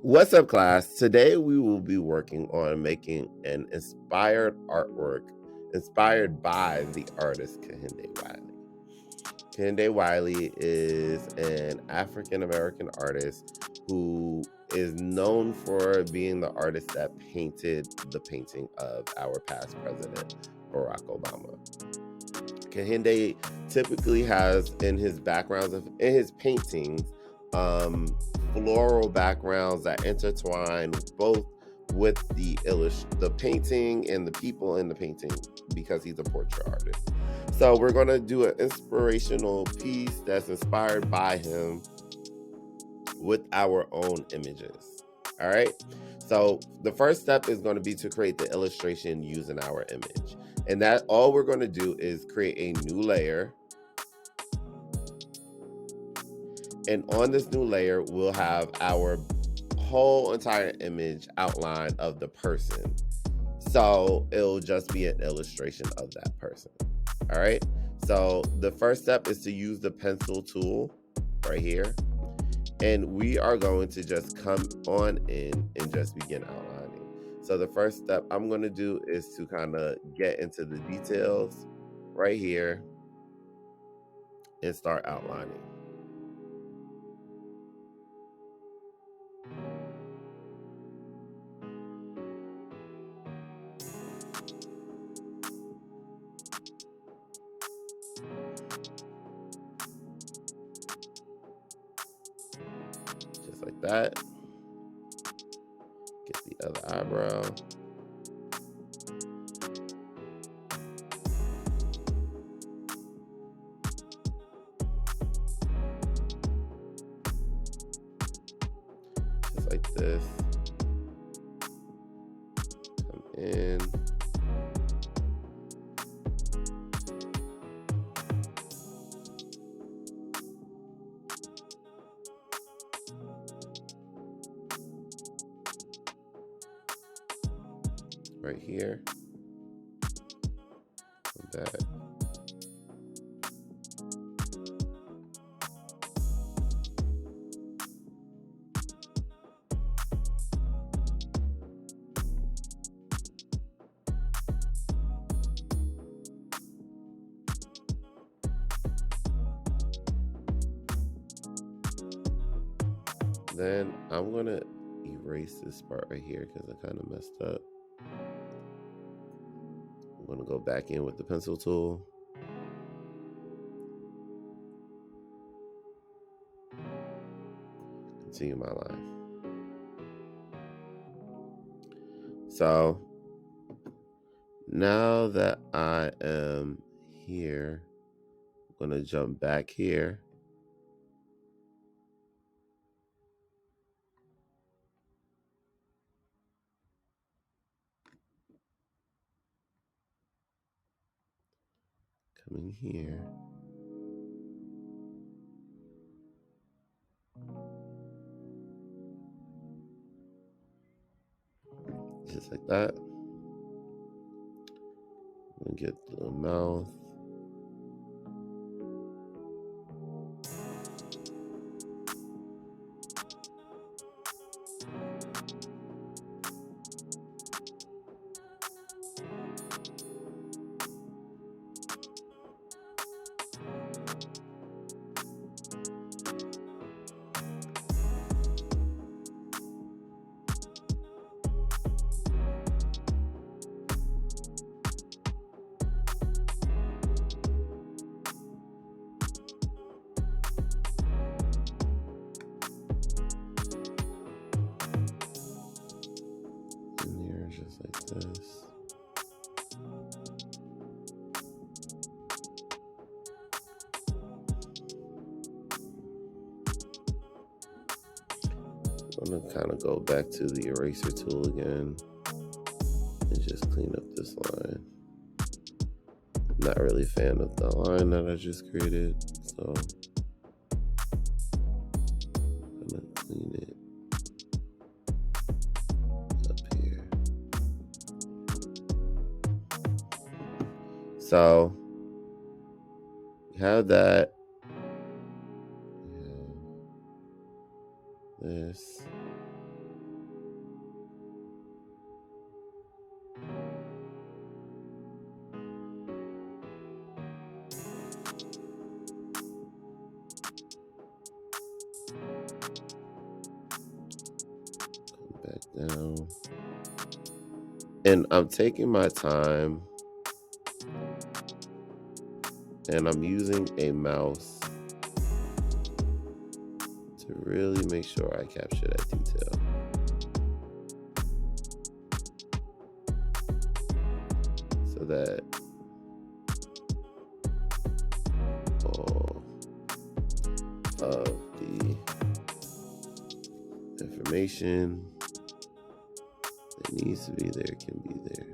What's up, class? Today we will be working on making an inspired artwork inspired by the artist Kehinde Wiley. Kehinde Wiley is an African American artist who is known for being the artist that painted the painting of our past president, Barack Obama. Kehinde typically has in his paintings, floral backgrounds that intertwine both with the painting and the people in the painting because he's a portrait artist. So we're going to do an inspirational piece that's inspired by him with our own images. All right. So the first step is going to be to create the illustration using our image. And that all we're going to do is create a new layer. And on this new layer, we'll have our whole entire image outline of the person. So it'll just be an illustration of that person. All right. So the first step is to use the pencil tool right here. And we are going to just come on in and just begin outlining. So the first step I'm going to do is to kind of get into the details right here and start outlining. Just like that. Get the other eyebrow. Just like this. Come in. Right here. Like that. Then I'm going to erase this part right here because I kind of messed up. I'm going to go back in with the pencil tool. Continue my line. So now that I am here, I'm going to jump back here. Coming here. Just like that. I'm going to get the mouth. Just like this. I'm going to kind of go back to the eraser tool again and just clean up this line. I'm not really a fan of the line that I just created, so I'm going to clean it up here. So we have that. We have this. down. And I'm taking my time, and I'm using a mouse to really make sure I capture that detail. So that all of the information that needs to be there can be there.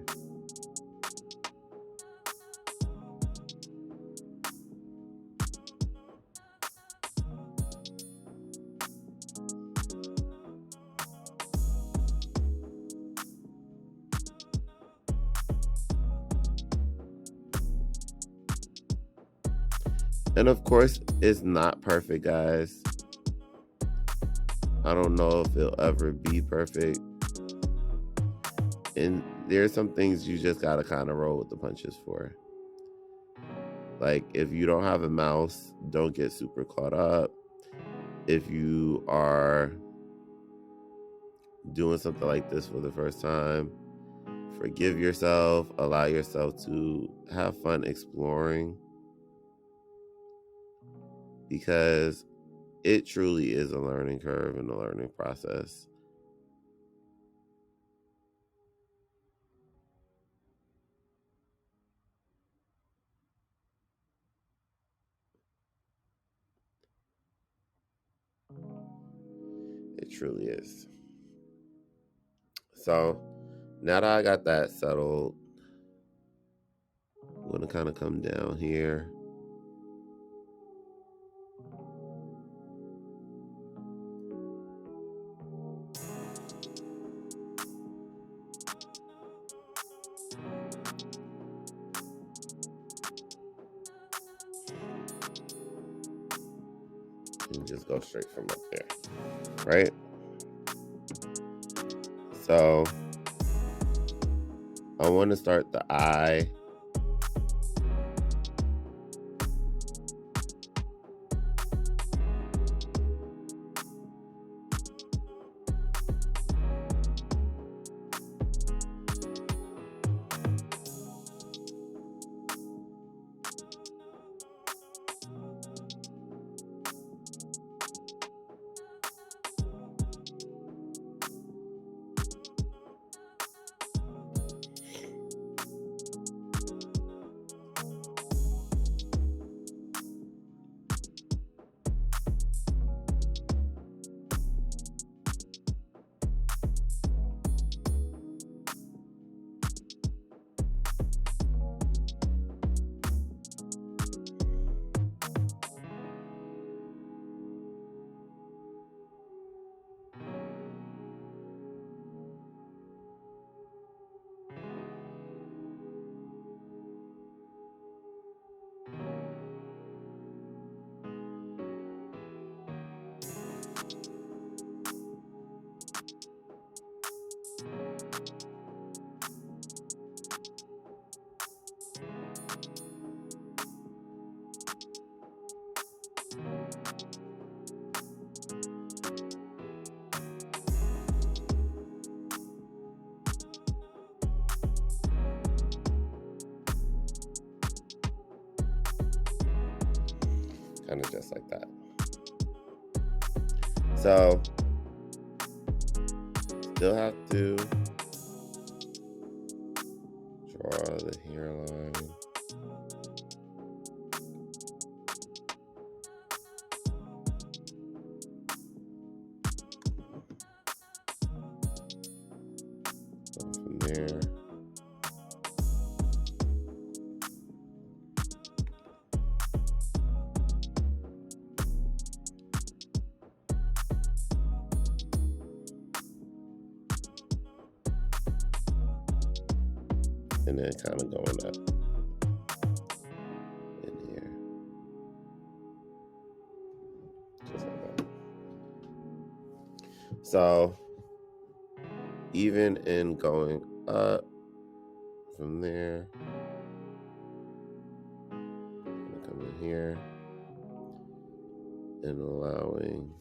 And of course, it's not perfect, guys. I don't know if it'll ever be perfect. And there's some things you just gotta kind of roll with the punches for. Like, if you don't have a mouse, don't get super caught up. If you are doing something like this for the first time, forgive yourself, allow yourself to have fun exploring, because it truly is a learning curve and a learning process. It truly is. So now that I got that settled, I'm going to kind of come down here. And just go straight from up there, right? So I want to start the eye. Kind of just like that. So still have to draw the hairline. Go from there. And then kind of going up in here, just like that. So even in going up from there, I'm gonna come in here and allowing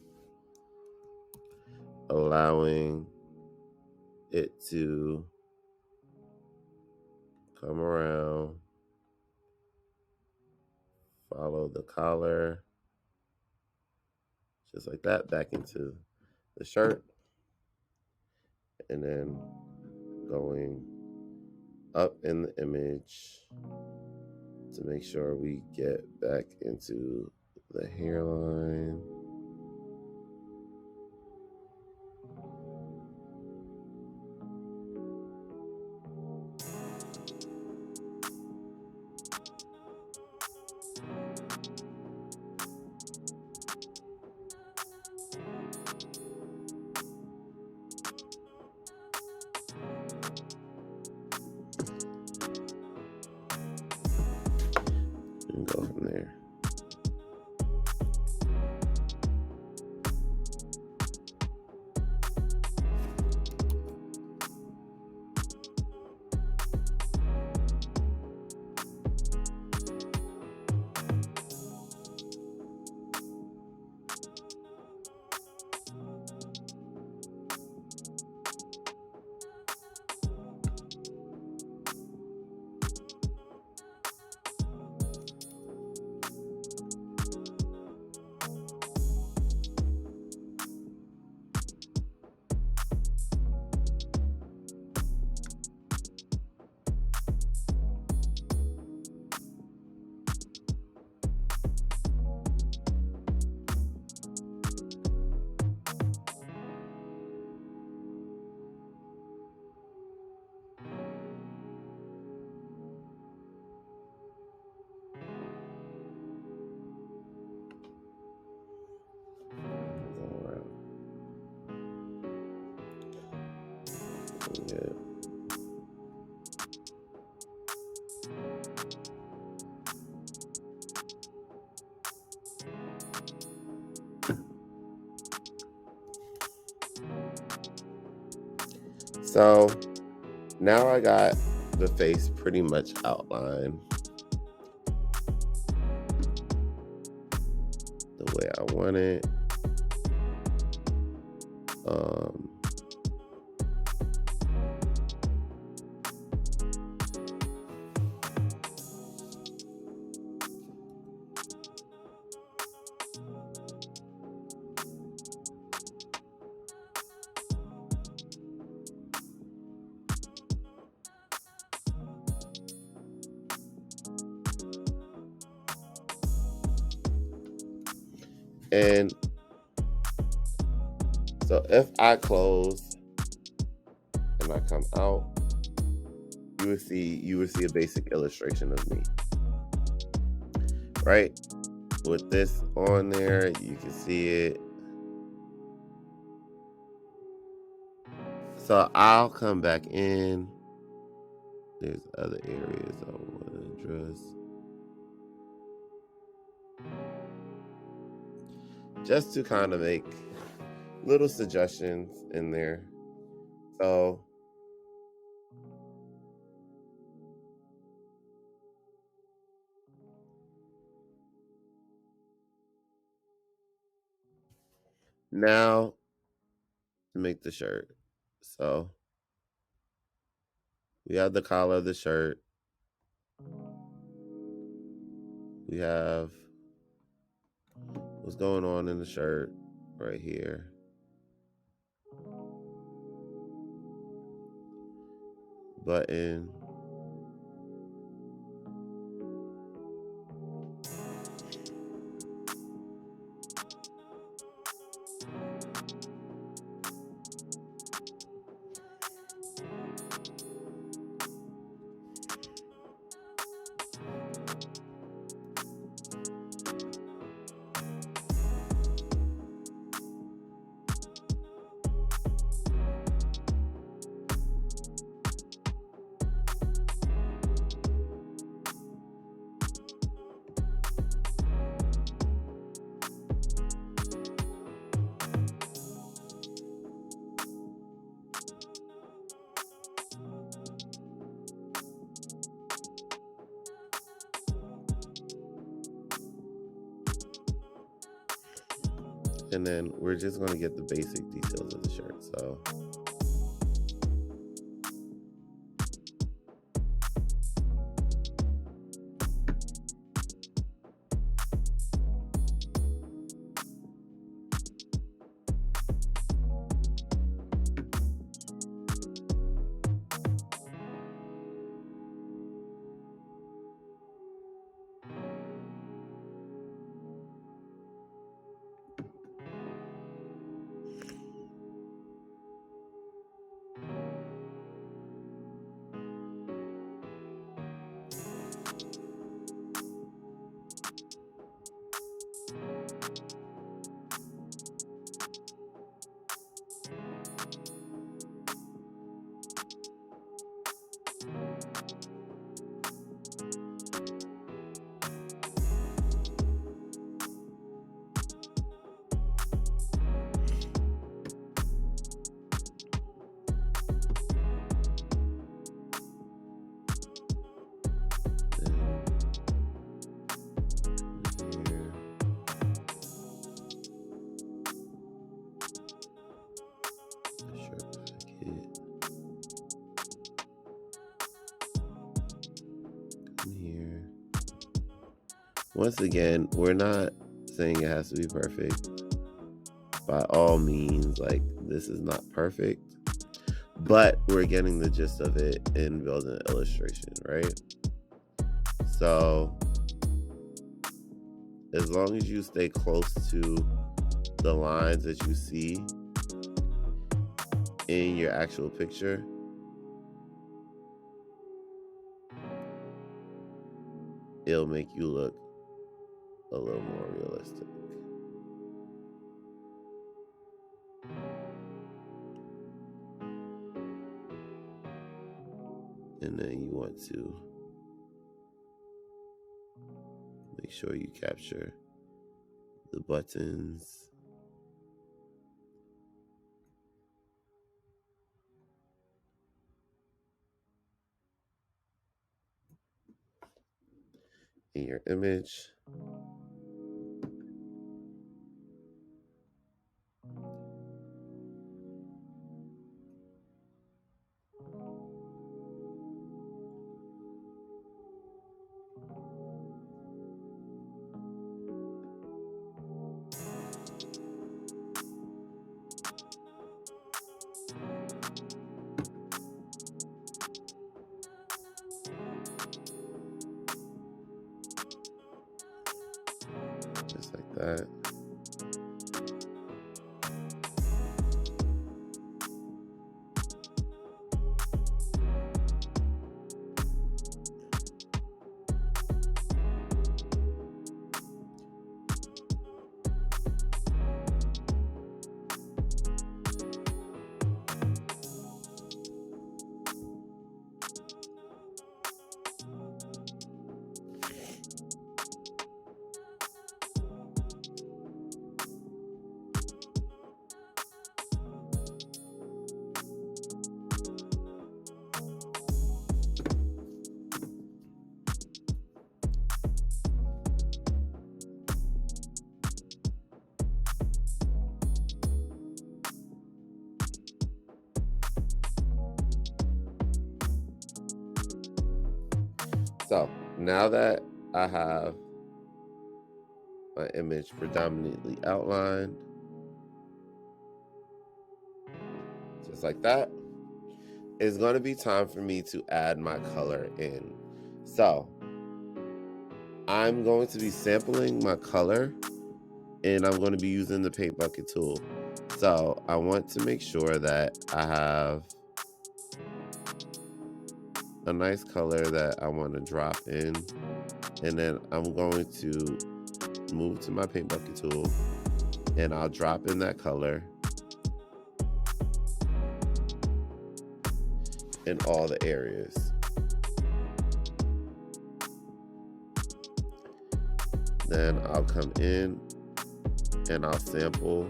it to come around, follow the collar, just like that, back into the shirt, and then going up in the image to make sure we get back into the hairline. And go from there. Go around. Yeah. So now I got the face pretty much outlined the way I want it. And so if I close and I come out, you would see a basic illustration of me. Right? With this on there, you can see it. So I'll come back in. There's other areas I want to address. Just to kind of make little suggestions in there. So now to make the shirt. So we have the collar of the shirt. We have what's going on in the shirt right here. Button. And then we're just going to get the basic details of the shirt. So in here. Once again, we're not saying it has to be perfect. By all means, like, this is not perfect, but we're getting the gist of it in building an illustration, right? So as long as you stay close to the lines that you see in your actual picture, it'll make you look a little more realistic. And then you want to make sure you capture the buttons. In your image. Just like that. So now that I have my image predominantly outlined, just like that, it's going to be time for me to add my color in. So I'm going to be sampling my color, and I'm going to be using the paint bucket tool. So I want to make sure that I have a nice color that I want to drop in, and then I'm going to move to my paint bucket tool, and I'll drop in that color in all the areas. Then I'll come in and I'll sample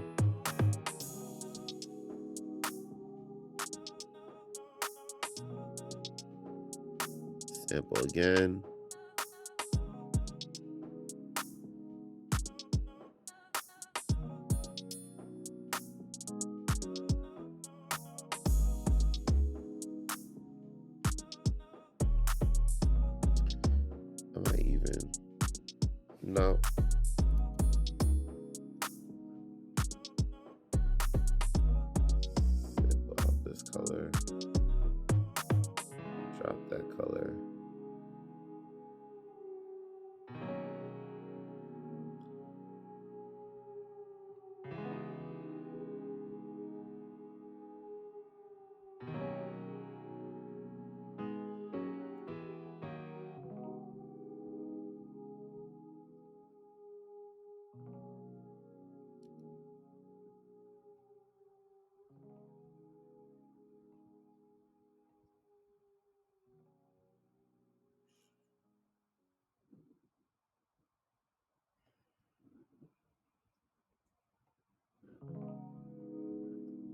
again. I might even, no. Sample out this color. Drop that color.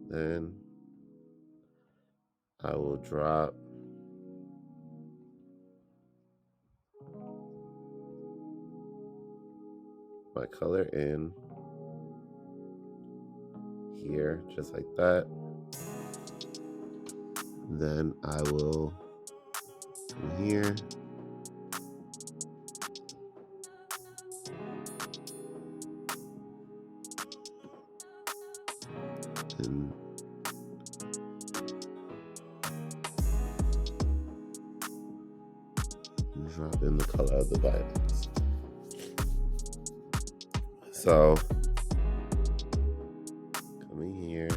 Then I will drop my color in here, just like that. Then I will come here drop in the color of the violets. So coming here.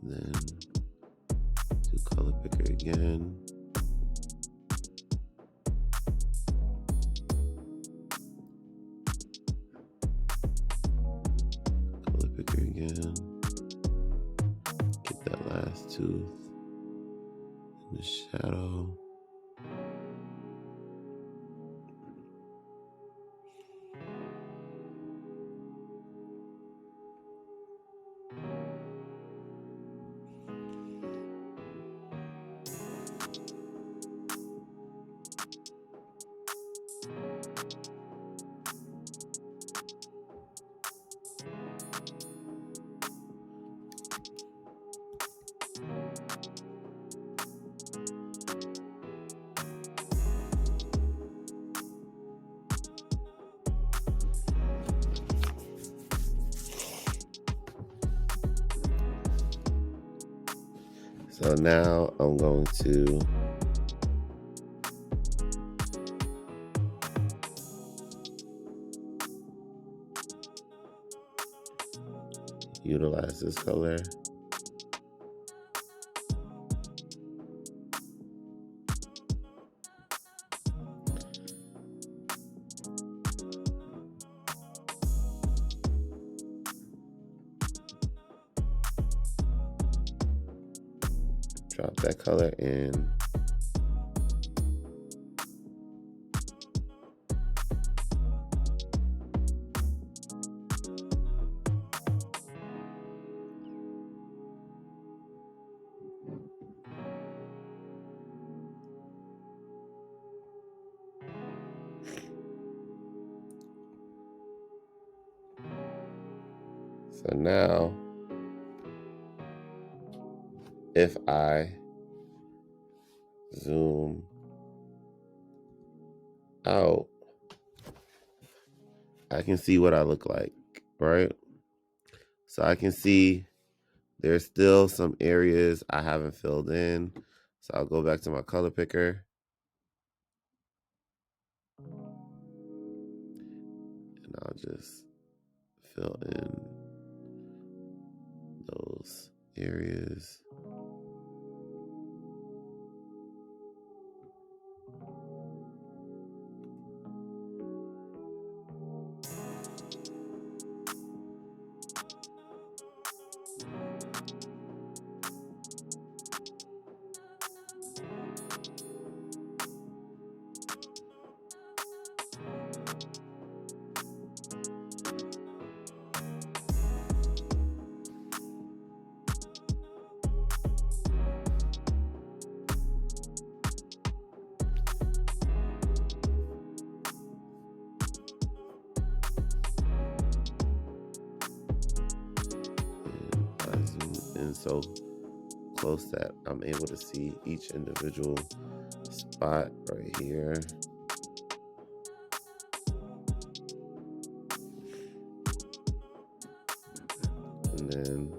Then do color picker again. Color picker again. Get that last tooth in the shadow. So now I'm going to utilize this color. Drop that color in. So now, if I zoom out, I can see what I look like, right? So I can see there's still some areas I haven't filled in. So I'll go back to my color picker. And I'll just fill in those areas. So close that I'm able to see each individual spot right here. And then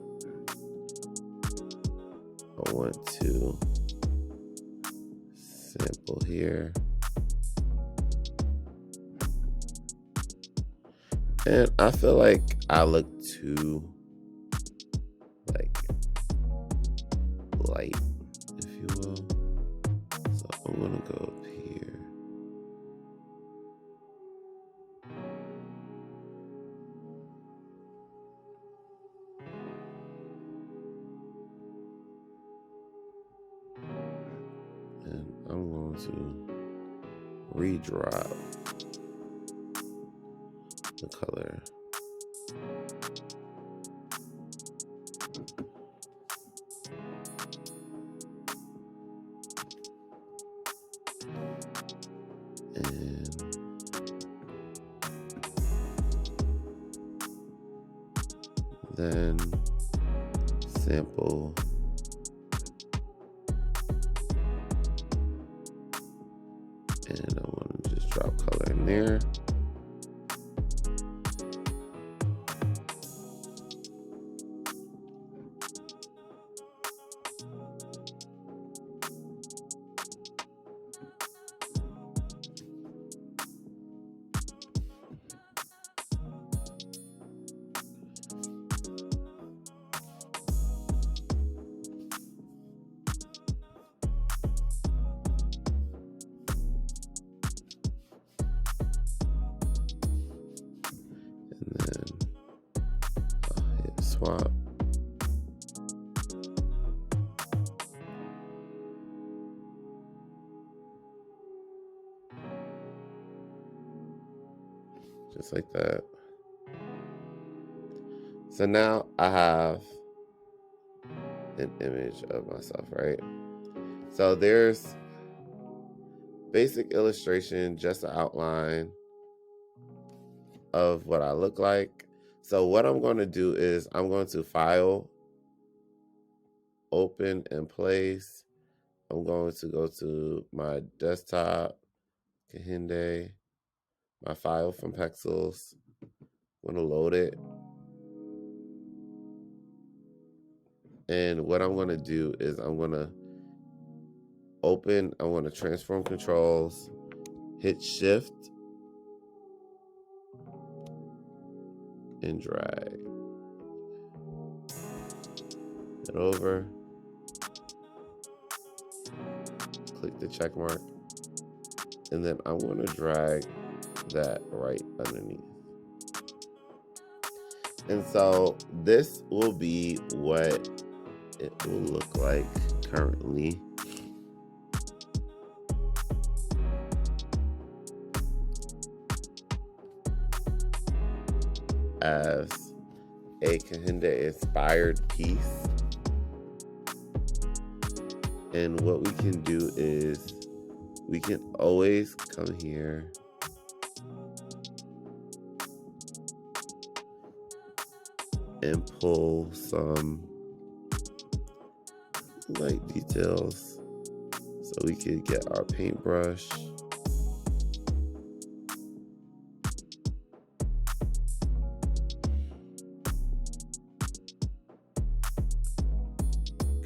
I want to sample here. And I feel like I look too light, if you will. So I'm gonna go up here. And I'm going to re-drop the color. And Then sample. And I want to just drop color in there. And then I'll hit swap. Just like that. So now I have an image of myself, right? So there's basic illustration, just an outline of what I look like. So what I'm going to do is I'm going to file, open and place. I'm going to go to my desktop, Kehinde, my file from Pexels. I'm going to load it. And what I'm going to do is I'm going to open, I want to transform controls, hit shift and drag it over, click the check mark, and then I'm going to drag that right underneath. And so this will be what it will look like currently. As a Kehinde inspired piece. And what we can do is we can always come here and pull some light details so we could get our paintbrush.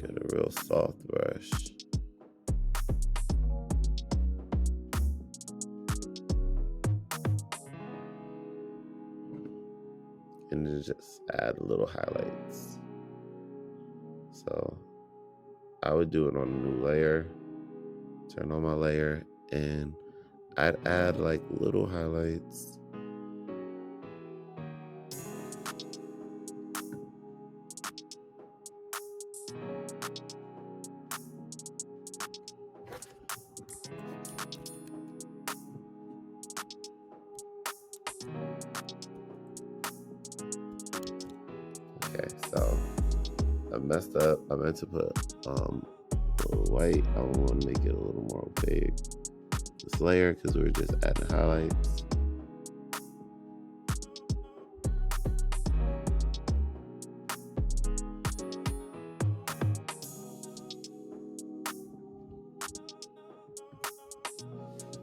Get a real soft brush. And then just add little highlights. So I would do it on a new layer, turn on my layer, and I'd add like little highlights. Okay, so I messed up. I meant to put a little white. I want to make it a little more opaque. This layer, because we're just adding highlights.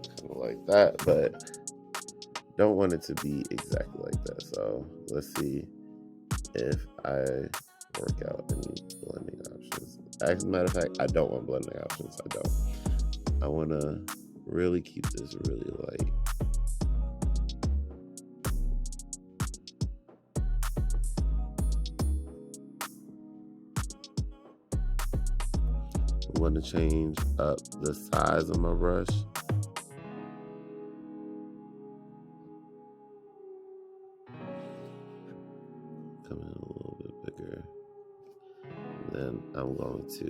Kind of like that, but don't want it to be exactly like that. So let's see if I work out any blending options. As a matter of fact, I don't want blending options. I don't. I want to really keep this really light. I want to change up the size of my brush. Come in a little bit bigger. And then I'm going to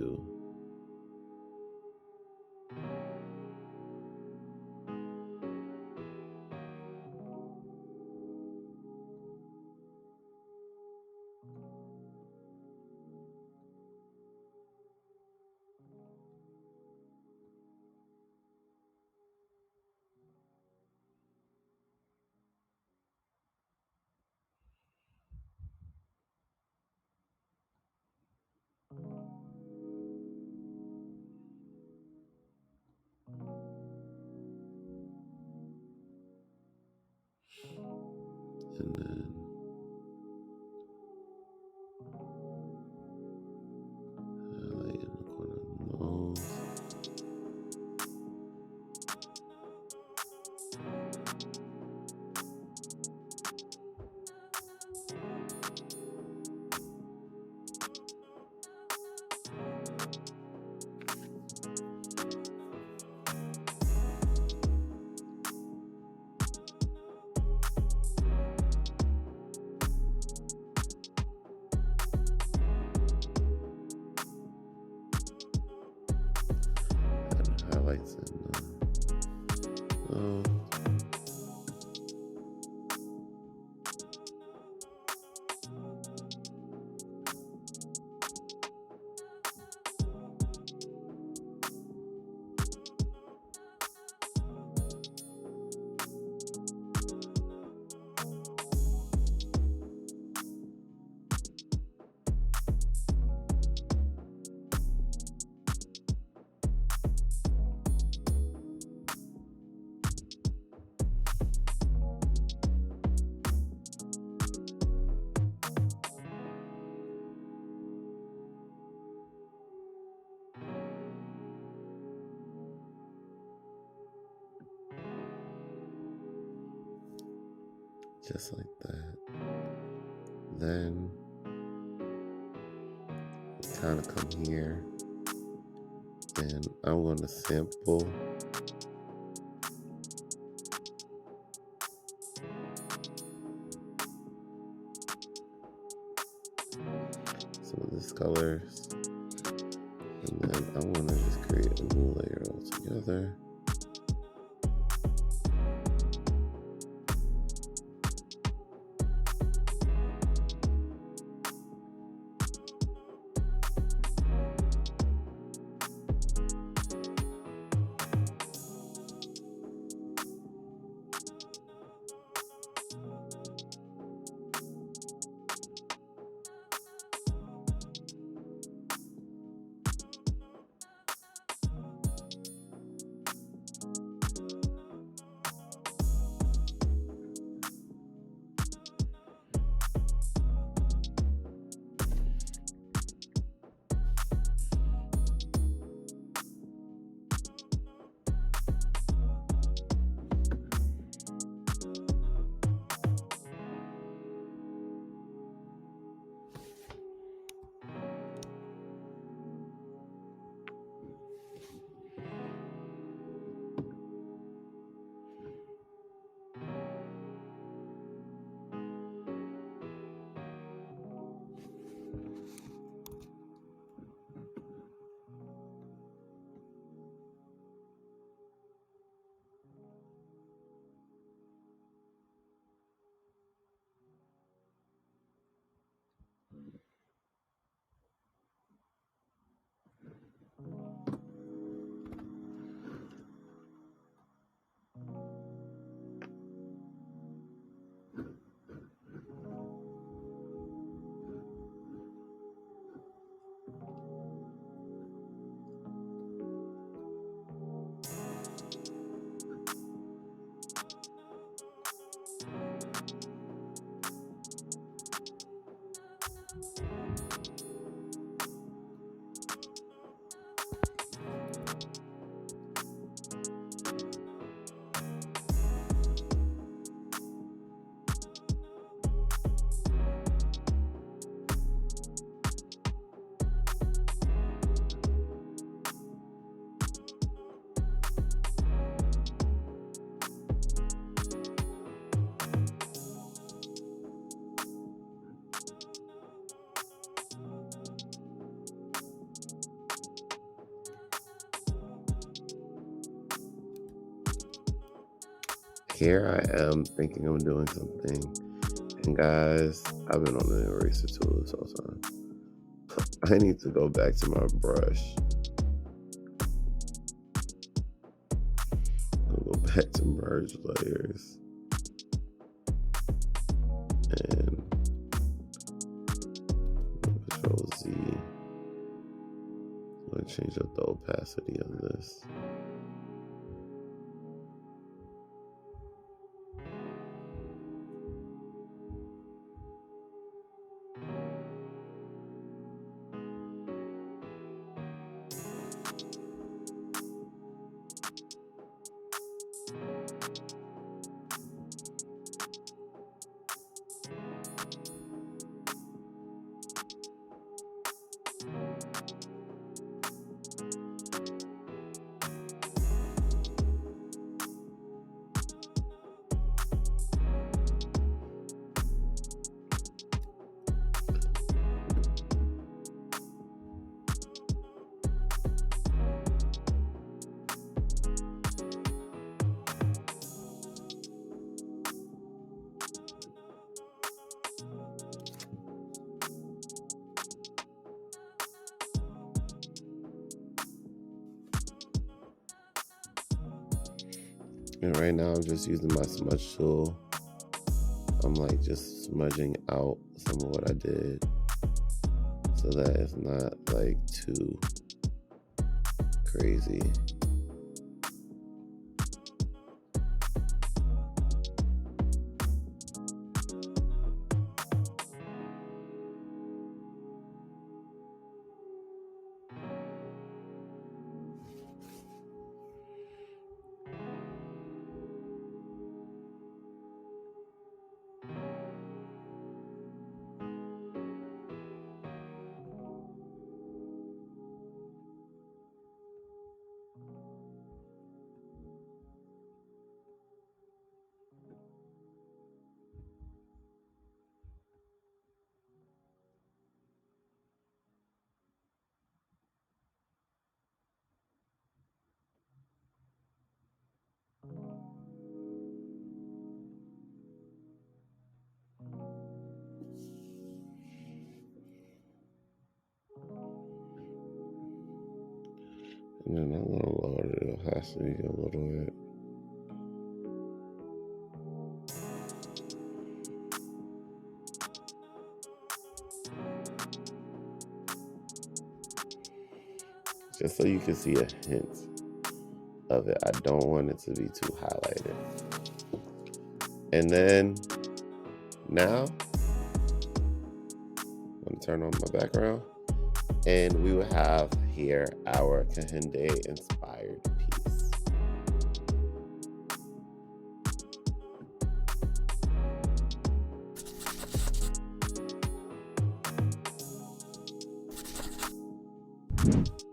highlights and just like that. Then kind of come here and I'm going to sample some of these colors, and then I want to just create a new layer altogether. Here I am thinking I'm doing something, and guys, I've been on the eraser tool this whole time. I need to go back to my brush. I'll go back to merge layers and Control Z. I'm going to change up the opacity of this. And right now I'm just using my smudge tool. I'm like just smudging out some of what I did so that it's not like too crazy. And then a little lower, it has to be a little bit. Just so you can see a hint of it. I don't want it to be too highlighted. And then now I'm gonna turn on my background and we will have here our Kehinde inspired piece.